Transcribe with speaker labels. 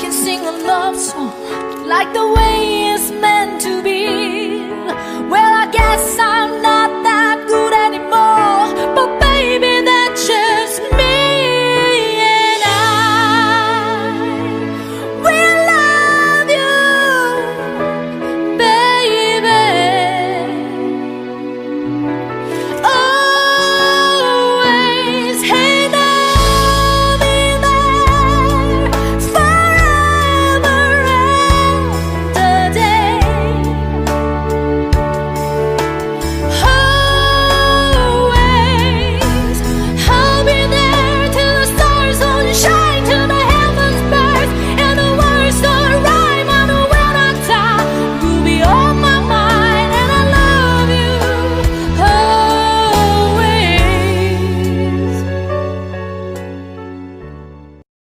Speaker 1: can sing a love song like the way it's meant to be. Well, I guess I'm not